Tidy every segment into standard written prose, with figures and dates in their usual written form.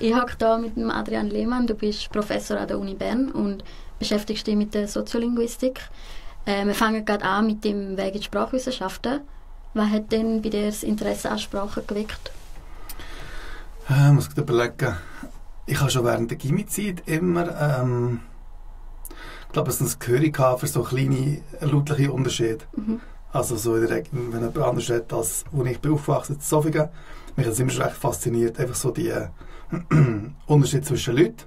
Ich hocke hier mit dem Adrian Lehmann. Du bist Professor an der Uni Bern und beschäftigst dich mit der Soziolinguistik. Wir fangen gerade an mit dem Weg in die Sprachwissenschaften. Was hat denn bei dir das Interesse an Sprachen geweckt? Ich muss überlegen. Ich habe schon während der Gymnasiezeit immer ich glaube, es ein Gehör für so kleine lautliche Unterschiede. Mhm. Also so in der Regel, wenn jemand anders redet, als wo ich bin aufgewachsen in Zofingen, mich hat es immer schon recht fasziniert, einfach so die Unterschiede zwischen Leuten,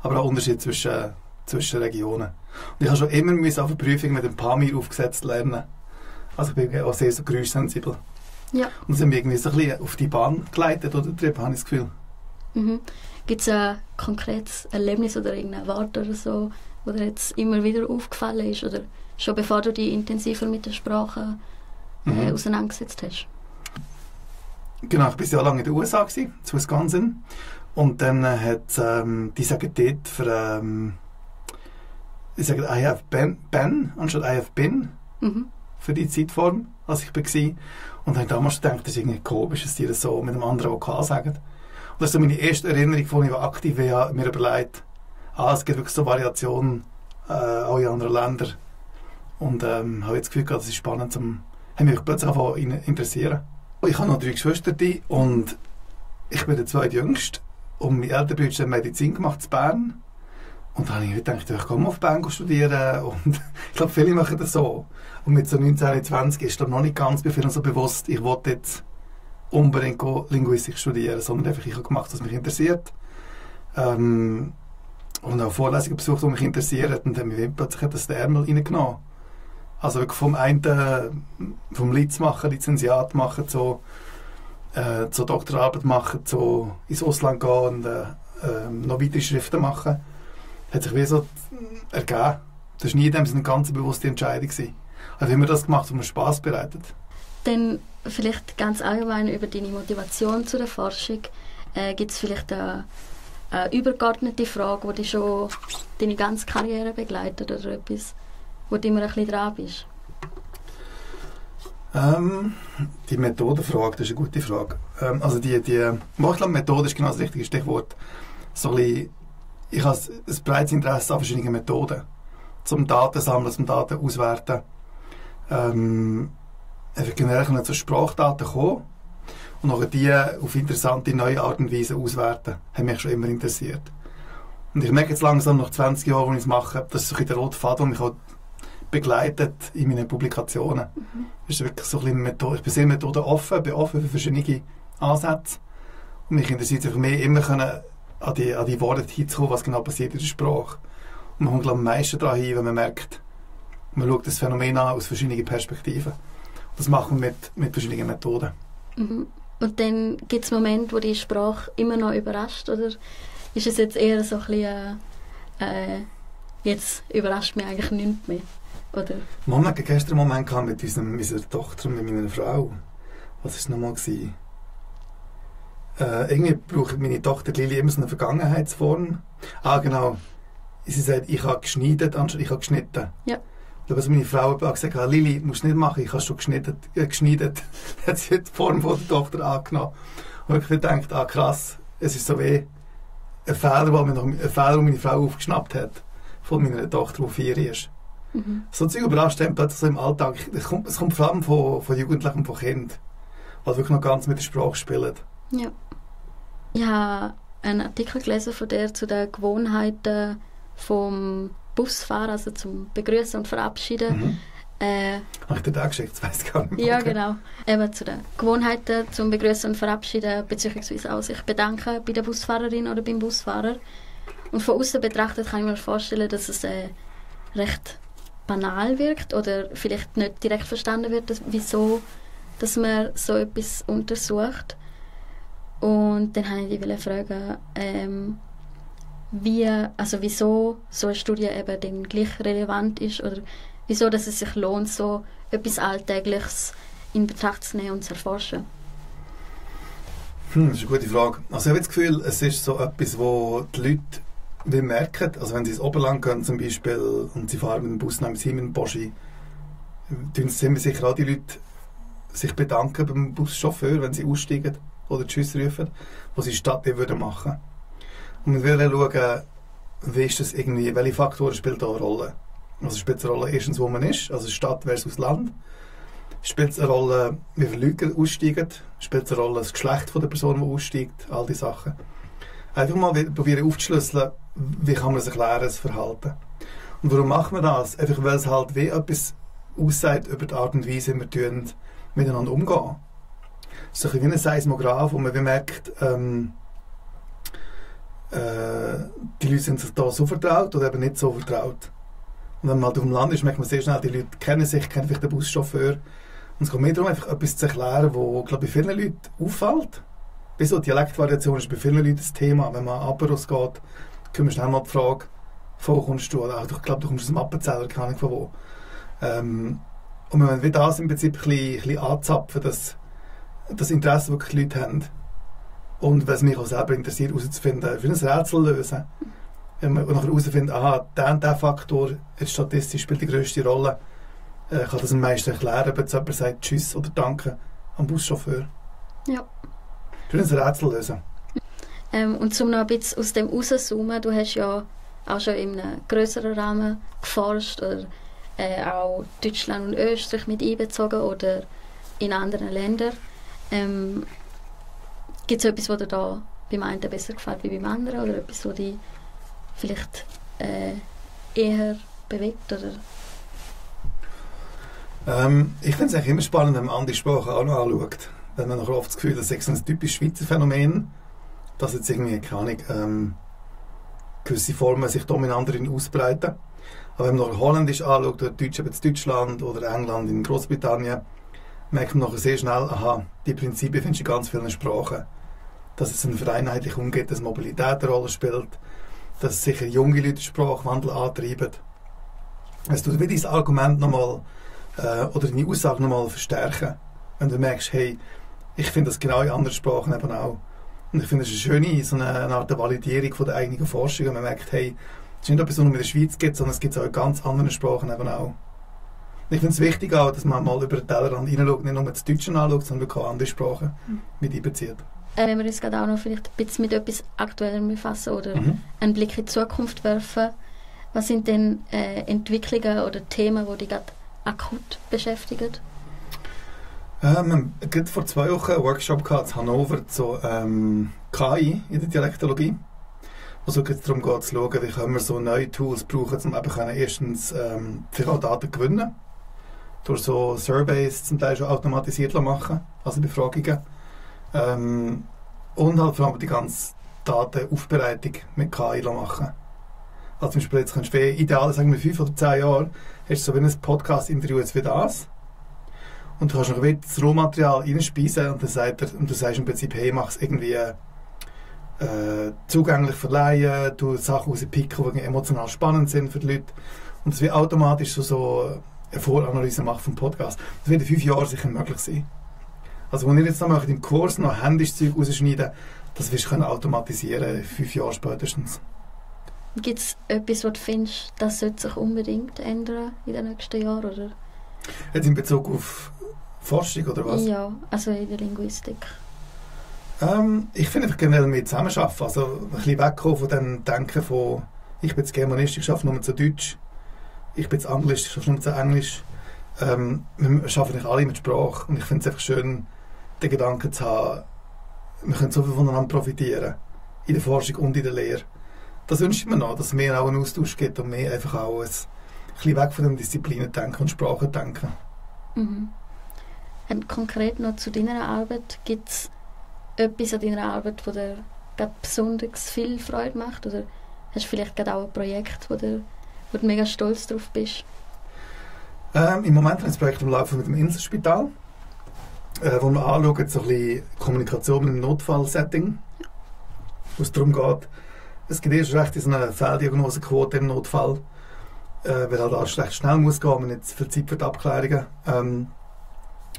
aber auch Unterschiede zwischen Regionen. Und ich habe schon immer auf eine Prüfung mit dem Pamir aufgesetzt lernen. Also ich bin auch sehr so geräuschsensibel. Ja. Und das haben wir irgendwie so ein bisschen auf die Bahn geleitet oder getrieben, habe ich das Gefühl. Mhm. Gibt es ein konkretes Erlebnis oder irgendein Wort oder so, das dir jetzt immer wieder aufgefallen ist? Oder schon bevor du dich intensiver mit der Sprache auseinandergesetzt hast? Genau, ich war sehr lange in den USA, zu Wisconsin. Und dann die sagen dort für ich sage I have been anstatt I have been für die Zeitform, als ich war. Und dann habe ich damals gedacht, das ist irgendwie komisch, dass die das so mit einem anderen Vokal sagen. Und das ist so meine erste Erinnerung, von ich aktiv war, mir überlegt, es gibt wirklich so Variationen auch in anderen Ländern. Und habe jetzt das Gefühl, das ist spannend, habe mich plötzlich angefangen zu interessieren. Ich habe noch 3 Geschwister und ich bin der zweitjüngste. Und mein älterer Bruder hat Medizin gemacht in Bern. Und dann habe ich gedacht, ich komme auf Bern studieren. Und ich glaube, viele machen das so. Und mit so 19, 20 ist noch nicht ganz bei vielen so bewusst, ich wollte jetzt unbedingt Linguistik studieren, sondern einfach ich habe gemacht, was mich interessiert. Und auch Vorlesungen besucht, die mich interessieren. Und dann habe ich plötzlich das Ärmel reingenommen. Also wirklich vom Litz machen, Lizenziat machen, zur Doktorarbeit machen, ins Ausland gehen und noch weitere Schriften machen, hat sich wie so ergeben. Das war nie eine ganz bewusste Entscheidung. Also haben wir das gemacht, was mir Spass bereitet. Dann vielleicht ganz allgemein über deine Motivation zu der Forschung. Gibt es vielleicht eine übergeordnete Frage, die dich schon deine ganze Karriere begleitet oder etwas, wo du immer ein bisschen dran bist? Die Methodenfrage, das ist eine gute Frage. Also ich glaube, Methode ist genau das richtige Stichwort. So ein bisschen, ich habe ein breites Interesse an verschiedenen Methoden. Zum Daten sammeln, zum Daten auswerten. Generell zu Sprachdaten kommen und nachher die auf interessante neue Art und Weise auswerten. Hat mich schon immer interessiert. Und ich merke jetzt langsam, nach 20 Jahren, wo ich es mache, das ist so ein der rote Faden, der mich begleitet in meinen Publikationen. Das ist wirklich so ein bisschen Methode. Ich bin sehr methodenoffen, bin offen für verschiedene Ansätze. Und mich interessiert es mehr, immer an die Worte hinzukommen, was genau passiert in der Sprache. Und man kommt, glaube ich, am meisten daran hin, wenn man merkt, man schaut das Phänomen an aus verschiedenen Perspektiven. Das machen wir mit verschiedenen Methoden. Mhm. Und dann gibt es Momente, wo die Sprache immer noch überrascht? Oder ist es jetzt eher so ein bisschen, jetzt überrascht mich eigentlich nichts mehr? Oder? Wir hatten gestern einen Moment mit unserer Tochter und mit meiner Frau. Was war es nochmal? Irgendwie braucht meine Tochter Lili immer so eine Vergangenheitsform. Genau. Sie sagt, ich habe geschnitten, anstatt ich habe geschnitten. Ja. Also meine Frau hat gesagt, Lili, musst du nicht machen, ich habe schon geschnitten. Hat sie die Form von der Tochter angenommen. Und ich gedacht, krass, es ist so wie ein Fehler, den meine Frau aufgeschnappt hat von meiner Tochter, die 4 ist. Mhm. So Zeug überrascht einen plötzlich so im Alltag. Es kommt vor allem von Jugendlichen und von Kindern, die wirklich noch ganz mit der Sprache spielen. Ja. Ich habe einen Artikel gelesen von dir zu den Gewohnheiten vom Busfahren, also zum Begrüßen und Verabschieden. Habe ich dir da geschickt? Das weiss ich gar nicht mehr. Ja, genau. Eben zu den Gewohnheiten zum Begrüßen und Verabschieden, beziehungsweise auch sich bedanken bei der Busfahrerin oder beim Busfahrer. Und von außen betrachtet kann ich mir vorstellen, dass es recht banal wirkt oder vielleicht nicht direkt verstanden wird, wieso dass man so etwas untersucht. Und dann wollte ich dich fragen, wieso so eine Studie eben dann gleich relevant ist oder wieso dass es sich lohnt, so etwas Alltägliches in Betracht zu nehmen und zu erforschen. Das ist eine gute Frage. Also ich habe das Gefühl, es ist so etwas, wo die Leute merken, also wenn sie ins Oberland gehen zum Beispiel und sie fahren mit dem Bus nach Simon Boschi, tun ziemlich sicher auch die Leute sich bedanken beim Buschauffeur, wenn sie aussteigen oder Tschüss rufen, was sie statt machen würden. Und wir wollen schauen, wie ist das irgendwie, welche Faktoren spielen da eine Rolle. Also spielt es eine Rolle erstens, wo man ist, also Stadt versus Land. Spielt es eine Rolle, wie viele Leute aussteigen? Spielt es eine Rolle, das Geschlecht von der Person, die aussteigt? All diese Sachen. Einfach mal probieren aufzuschlüsseln, wie kann man das erklären, das Verhalten. Und warum machen wir das? Einfach weil es halt wie etwas aussagt über die Art und Weise, wie wir miteinander umgehen. Es ist ein bisschen wie ein Seismograph, wo man wie merkt, die Leute sind sich da so vertraut oder eben nicht so vertraut. Und wenn man halt auf dem Land ist, merkt man sehr schnell, die Leute kennen sich, kennen vielleicht den Buschauffeur. Und es geht mehr darum, einfach etwas zu erklären, was, glaube ich, bei vielen Leuten auffällt. Bis so Dialektvariation ist bei vielen Leuten das Thema. Wenn man an Aperos geht, kommt schnell mal die Frage, von wo kommst du? Oder, ich glaube, du kommst aus dem Appenzeller, keine Ahnung von wo. Und wenn wir das im Prinzip ein bisschen anzapfen, das Interesse, das die Leute haben, und was mich auch selber interessiert, herauszufinden, für ein Rätsel lösen. Wenn man nachher herausfindet, aha, der Faktor jetzt statistisch spielt die grösste Rolle, kann das am meisten erklären, wenn jemand sagt Tschüss oder Danke am Buschauffeur. Ja. Für ein Rätsel lösen. Und um noch ein bisschen aus dem rauszoomen, du hast ja auch schon in einem grösseren Rahmen geforscht oder auch Deutschland und Österreich mit einbezogen oder in anderen Ländern. Gibt es etwas, was dir da beim einen besser gefällt wie beim anderen oder etwas, was dich vielleicht eher bewegt? Oder? Ich finde es eigentlich immer spannend, wenn man andere Sprachen auch noch anschaut. Wenn man nachher oft das Gefühl hat, das ist ein typisch Schweizer Phänomen, dass jetzt irgendwie, keine Ahnung, gewisse Formen sich dominant ausbreiten. Aber wenn man nachher Holländisch anschaut, oder Deutsch in Deutschland oder England in Großbritannien, merkt man nachher sehr schnell, aha, die Prinzipien findest du in ganz vielen Sprachen. Dass es eine Vereinheitlichung gibt, dass Mobilität eine Rolle spielt, dass sicher junge Leute Sprachwandel antreiben. Es tut wie dieses Argument nochmal oder deine Aussage nochmal verstärken. Wenn du merkst, hey, ich finde das genau in anderen Sprachen eben auch. Und ich finde es eine schöne, so eine Art der Validierung von der eigenen Forschung. Und man merkt, hey, es ist nicht etwas, was nur in der Schweiz gibt, sondern es gibt es auch in ganz anderen Sprachen eben auch. Und ich finde es wichtig auch, dass man mal über den Tellerrand hineinschaut, nicht nur das Deutsche anschaut, sondern auch andere Sprachen mit einbezieht. Wenn wir uns gerade auch noch vielleicht ein bisschen mit etwas Aktuellem befassen oder einen Blick in die Zukunft werfen, was sind denn Entwicklungen oder Themen, die dich gerade akut beschäftigen? Wir hatten vor 2 Wochen einen Workshop in Hannover zu KI in der Dialektologie, wo es darum geht, zu schauen, wie können wir so neue Tools brauchen, um eben erstens Daten gewinnen, durch so Surveys zum Teil schon automatisiert machen, also Befragungen. Und halt vor allem die ganze Datenaufbereitung mit KI machen. Also zum Beispiel jetzt kannst du ideal sagen wir 5 oder 10 Jahre, hast du so wie ein Podcast-Interview jetzt wie das. Und du kannst noch das Rohmaterial reinspeisen und dann du sagst im Prinzip, hey, mach es irgendwie zugänglich verleihen, du Sachen rauspicken, die emotional spannend sind für die Leute. Und das wird automatisch so eine Voranalyse machen vom Podcast. Das wird in 5 Jahren sicher möglich sein. Also wenn ihr jetzt noch im Kurs noch händisch Zeug rausschneiden, das wirst du automatisieren 5 Jahre spätestens. Gibt es etwas, was du findest, das sollte sich unbedingt ändern in den nächsten Jahren? Oder? Jetzt in Bezug auf Forschung oder was? Ja, also in der Linguistik. Ich finde einfach generell mehr zusammenarbeiten. Also ein bisschen wegkommen von dem Denken von ich bin jetzt Germanist, ich arbeite nur zu Deutsch. Ich bin jetzt Englisch, ich arbeite nur zu Englisch. Wir arbeiten nicht alle mit Sprache. Und ich finde es einfach schön, den Gedanken zu haben, wir können so viel voneinander profitieren. In der Forschung und in der Lehre. Das wünsche ich mir noch, dass es mehr auch einen Austausch gibt und mehr einfach auch ein bisschen weg von dem Disziplinen-Denken und Sprachen-Denken. Mhm. Und konkret noch zu deiner Arbeit, gibt es etwas an deiner Arbeit, das dir besonders viel Freude macht? Oder hast du vielleicht gerade auch ein Projekt, wo du mega stolz drauf bist? Im Moment habe ich ein Projekt am Laufen mit dem Inselspital, wo wir anschauen, so ein bisschen Kommunikation im Notfallsetting, wo es darum geht, es gibt erst recht so eine Fehldiagnosequote im Notfall, weil halt alles recht schnell muss gehen, man nicht viel Zeit für die Abklärungen.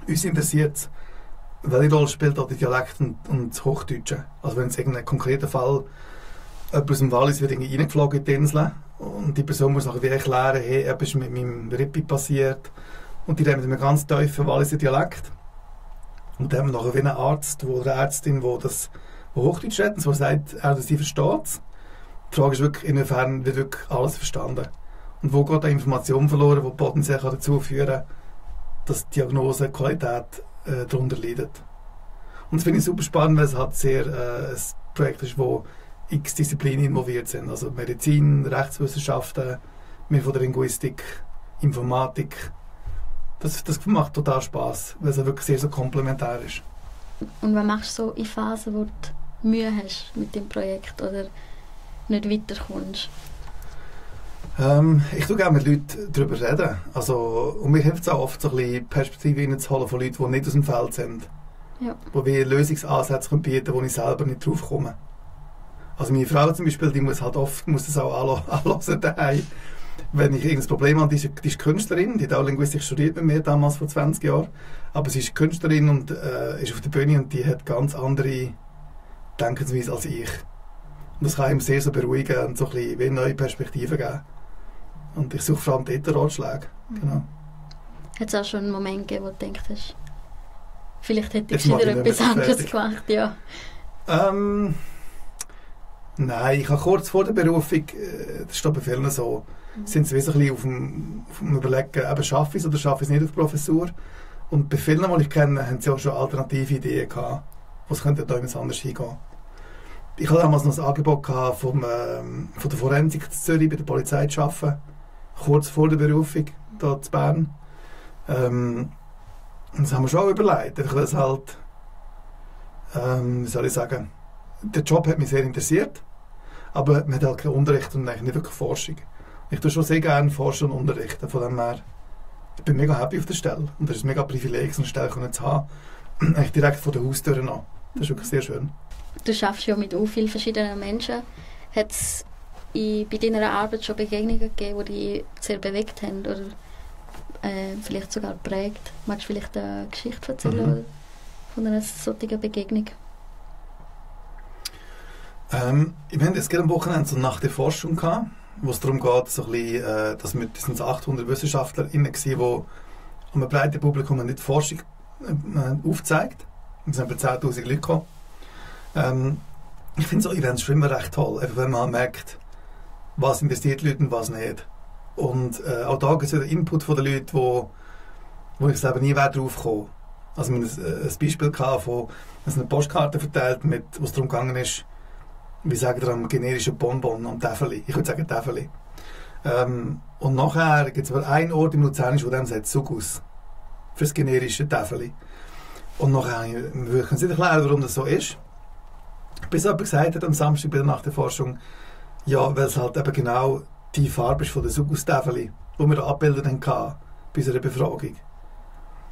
Uns interessiert, welche Rolle spielt auch die Dialekt und das Hochdeutsche. Also wenn es irgendein konkreter Fall jemand aus dem Wallis wird reingeflogen in die Insel und die Person muss nachher erklären, hey, etwas ist mit meinem Rippi passiert und die reden mit einem ganz tiefen Walliser Dialekt. Und dann haben wir nachher einen Arzt oder eine Ärztin, die Hochdeutsch redet, die sagt, er oder sie versteht es. Die Frage ist wirklich, inwiefern wird wirklich alles verstanden. Und wo geht die Information verloren, die potenziell dazu führen kann, dass die Diagnosequalität darunter leidet. Und das finde ich super spannend, weil es halt sehr ein Projekt ist, wo x Disziplinen involviert sind. Also Medizin, Rechtswissenschaften, mehr von der Linguistik, Informatik. Das macht total Spass, weil es wirklich sehr so komplementär ist. Und was machst du so in Phasen, wo du Mühe hast mit dem Projekt oder nicht weiterkommst? Ich tue gerne mit Leuten darüber reden. Also, und mir hilft es auch oft, so ein bisschen Perspektive reinzuholen von Leuten, die nicht aus dem Feld sind. Ja. Wo wir Lösungsansätze bieten können, wo ich selber nicht drauf komme. Also meine Frau zum Beispiel, die muss das auch anhören daheim. Wenn ich irgendein Problem habe, die ist Künstlerin, die hat auch Linguistik studiert mit mir damals vor 20 Jahren. Aber sie ist Künstlerin und ist auf der Bühne und die hat ganz andere Denkensweise als ich. Und das kann ihm sehr so beruhigen und so ein bisschen wie neue Perspektiven geben. Und ich suche vor allem dort Ratschläge. Genau. Hat es auch schon einen Moment gegeben, wo du gedacht hast, vielleicht hätte ich wieder etwas anderes gemacht? Ja. Nein, ich habe kurz vor der Berufung, das ist bei vielen so, sind sie so ein bisschen auf dem Überlegen, eben schaffe ich es oder schaffe ich es nicht auf Professur. Und bei vielen, die ich kenne, haben sie auch schon alternative Ideen gehabt, wo es könnte da etwas anders hingehen. Ich hatte damals noch ein Angebot gehabt, von der Forensik in Zürich bei der Polizei zu arbeiten, kurz vor der Berufung hier in Bern. Und das haben wir schon überlegt, einfach weil es halt, wie soll ich sagen, der Job hat mich sehr interessiert, aber man hat halt keinen Unterricht und eigentlich nicht wirklich Forschung. Ich tue schon sehr gerne forschen und unterrichten, von dem her, ich bin mega happy auf der Stelle und das ist ein mega Privileg, so eine Stelle zu haben, eigentlich direkt von der Haustür an. Das ist wirklich sehr schön. Du arbeitest ja mit vielen verschiedenen Menschen. Hat es bei deiner Arbeit schon Begegnungen gegeben, die dich sehr bewegt haben oder vielleicht sogar geprägt? Magst du vielleicht eine Geschichte erzählen von einer solchen Begegnung? Wir haben jetzt am Wochenende so nach der Forschung gehabt, wo es darum geht, so ein bisschen, das sind so 800 WissenschaftlerInnen gewesen, die einem breiten Publikum nicht Forschung aufzeigt. Es sind etwa 10'000 Leute gekommen. Ich finde so Events schon immer recht toll, einfach wenn man merkt, was interessiert die Leute und was nicht. Und auch da gibt es wieder Input von den Leuten, wo ich selber nie drauf komme. Also wir hatten ein Beispiel gehabt, von eine Postkarte verteilt, wo es darum gegangen ist, wie sagen wir am generischen Bonbon, am Täfeli. Ich würde sagen Täfeli. Und nachher gibt es aber einen Ort im Luzernisch, wo dem sagt Sugus. Für das generische Täfeli. Und nachher würde ich nicht erklären, warum das so ist. Bis jemand gesagt hat am Samstag bei der Nacht der Forschung, ja, weil es halt eben genau die Farbe ist von der Sugus-Täfeli, die wir da abgebildet haben bei unserer Befragung.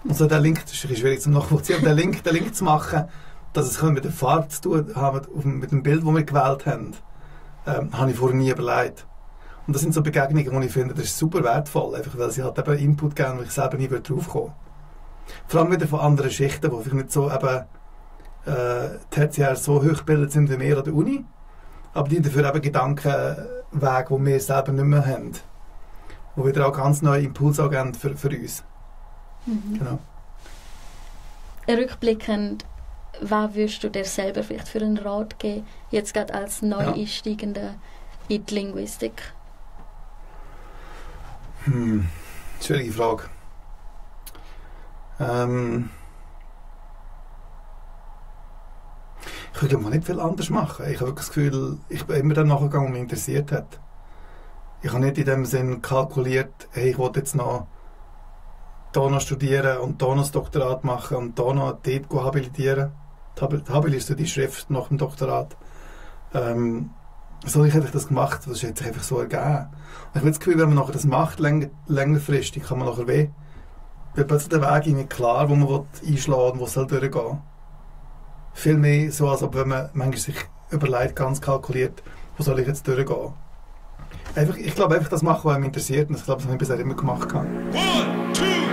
Und so der Link, das ist ein bisschen schwierig zum Nachvollziehen, aber den Link zu machen, dass es mit der Farbe zu tun hat, mit dem Bild, das wir gewählt haben, habe ich vorher nie überlegt. Und das sind so Begegnungen, die ich finde, das ist super wertvoll, einfach weil sie halt eben Input geben, wo ich selber nie drauf komme. Vor allem wieder von anderen Schichten, die vielleicht nicht so eben tertiär so hochgebildet sind wie wir an der Uni, aber die dafür eben Gedankenwege, die wir selber nicht mehr haben, die wieder auch ganz neue Impulse geben für uns. Genau. Rückblickend, was würdest du dir selber vielleicht für einen Rat geben, jetzt gerade als Neueinsteigender in die Linguistik? Schwierige Frage. Ich glaube, man nicht viel anders machen. Ich habe wirklich das Gefühl, ich bin immer dann nachgegangen, was mich interessiert hat. Ich habe nicht in dem Sinn kalkuliert, hey, ich will jetzt noch hier noch studieren und hier noch das Doktorat machen und hier noch dort habilitieren. Die Habil ist so die Schrift nach dem Doktorat. So ich habe das gemacht, das hat sich einfach so ergeben. Und ich habe das Gefühl, wenn man nachher das macht, längerfristig, kann man nachher wird plötzlich der Weg irgendwie klar, wo man einschlagen will und wo es soll durchgehen. Viel mehr so, als ob wenn man manchmal sich überlegt, ganz kalkuliert, wo soll ich jetzt durchgehen. Ich glaube einfach das machen, was mich interessiert und ich glaube, das habe ich bisher immer gemacht. 1, 2